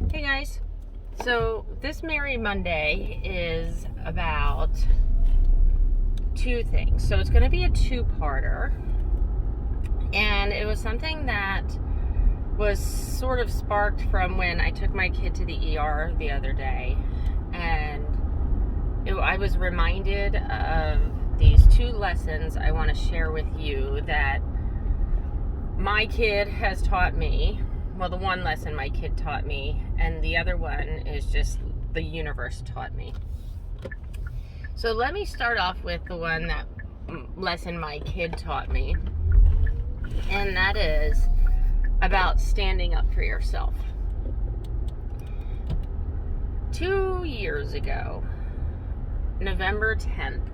Hey guys. So this Merry Monday is about two things. So it's going to be a two-parter. And it was something that was sort of sparked from when I took my kid to the ER the other day. And I was reminded of these two lessons I want to share with you that my kid has taught me. Well, the one lesson my kid taught me, and the other one is just the universe taught me. So let me start off with the one that lesson my kid taught me, and that is about standing up for yourself. 2 years ago, November 10th,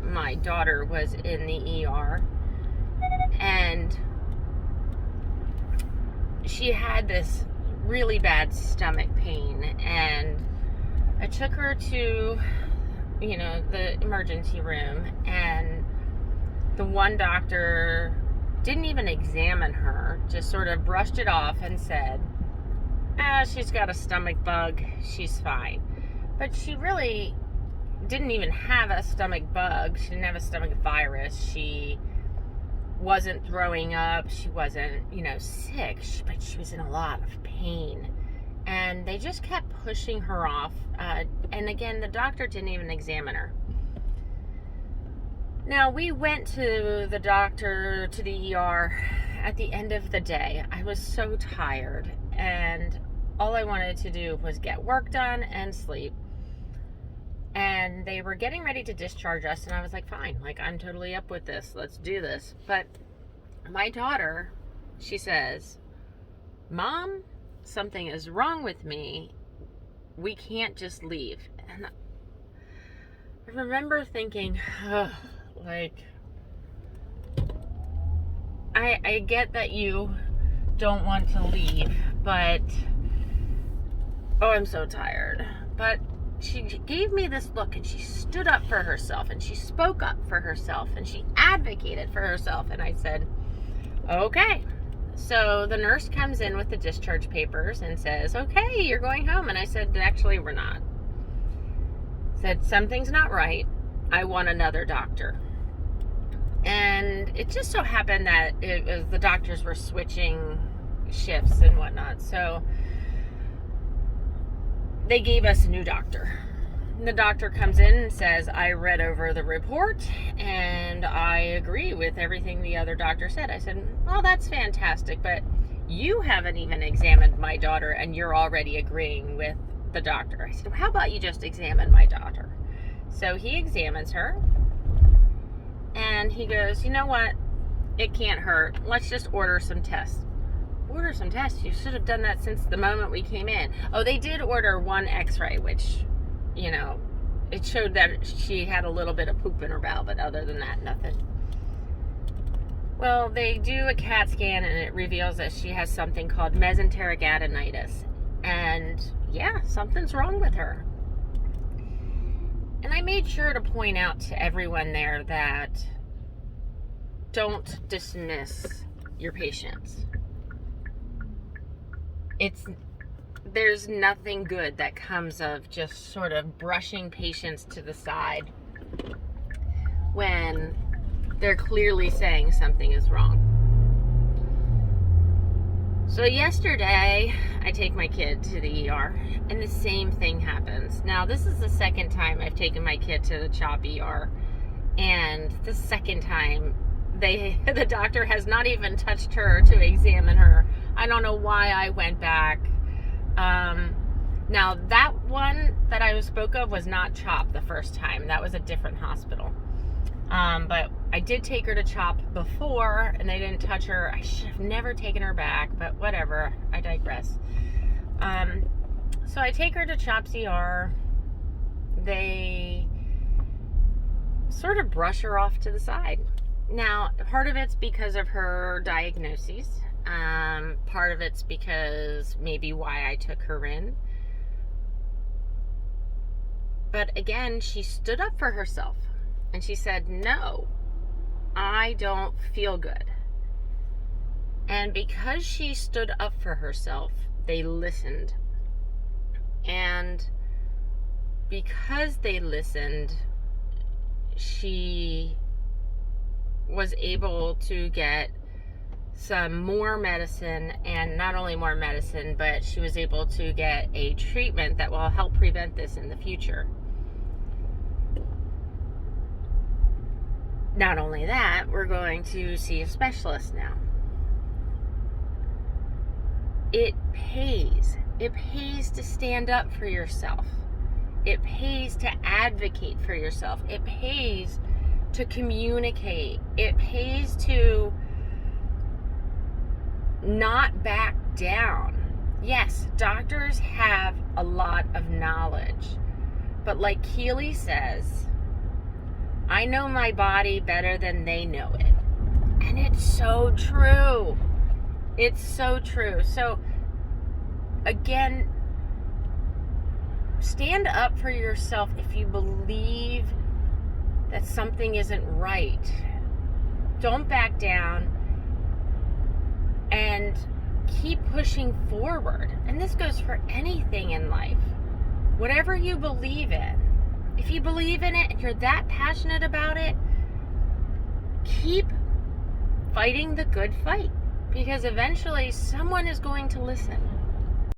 my daughter was in the ER, and she had this really bad stomach pain, and I took her to, the emergency room, and the one doctor didn't even examine her, just sort of brushed it off and said, she's got a stomach bug, she's fine. But she really didn't even have a stomach bug. She didn't have a stomach virus. She wasn't throwing up, she wasn't, sick, but she was in a lot of pain. And they just kept pushing her off. And again, the doctor didn't even examine her. Now, we went to the doctor, to the ER, at the end of the day. I was so tired, and all I wanted to do was get work done and sleep. And they were getting ready to discharge us, and I was like, fine, I'm totally up with this. Let's do this. But my daughter, she says, Mom, something is wrong with me. We can't just leave. And I remember thinking, I get that you don't want to leave, but, I'm so tired. But she gave me this look, and she stood up for herself, and she spoke up for herself, and she advocated for herself. And I said, okay. So the nurse comes in with the discharge papers and says, okay, you're going home. And I said, actually, we're not. Said, something's not right. I want another doctor. And it just so happened that the doctors were switching shifts and whatnot. So they gave us a new doctor. The doctor comes in and says, I read over the report and I agree with everything the other doctor said. I said, well, that's fantastic, but you haven't even examined my daughter and you're already agreeing with the doctor. I said, well, how about you just examine my daughter? So he examines her and he goes, you know what? It can't hurt. Let's just order some tests. Order some tests? You should have done that since the moment we came in. Oh, they did order one x-ray, which, it showed that she had a little bit of poop in her bowel, but other than that, nothing. Well, they do a CAT scan, and it reveals that she has something called mesenteric adenitis. And, yeah, something's wrong with her. And I made sure to point out to everyone there that don't dismiss your patients. There's nothing good that comes of just sort of brushing patients to the side when they're clearly saying something is wrong. So yesterday, I take my kid to the ER, and the same thing happens. Now, this is the second time I've taken my kid to the CHOP ER, and the second time, the doctor has not even touched her to examine her. I don't know why I went back. Now, that one that I spoke of was not CHOP the first time. That was a different hospital. But I did take her to CHOP before, and they didn't touch her. I should have never taken her back, but whatever. I digress. So I take her to CHOP's ER. They sort of brush her off to the side. Now, part of it's because of her diagnoses. Part of it's because maybe why I took her in. But again, she stood up for herself. And she said, no, I don't feel good. And because she stood up for herself, they listened. And because they listened, she was able to get some more medicine, and not only more medicine, but she was able to get a treatment that will help prevent this in the future. Not only that, we're going to see a specialist now. It pays. It pays to stand up for yourself. It pays to advocate for yourself. It pays to communicate. It pays to not back down. Yes, doctors have a lot of knowledge, but like Keely says, I know my body better than they know it. And it's so true. It's so true. So again, stand up for yourself if you believe that something isn't right. Don't back down and keep pushing forward. And this goes for anything in life. Whatever you believe in, if you believe in it and you're that passionate about it, keep fighting the good fight, because eventually someone is going to listen.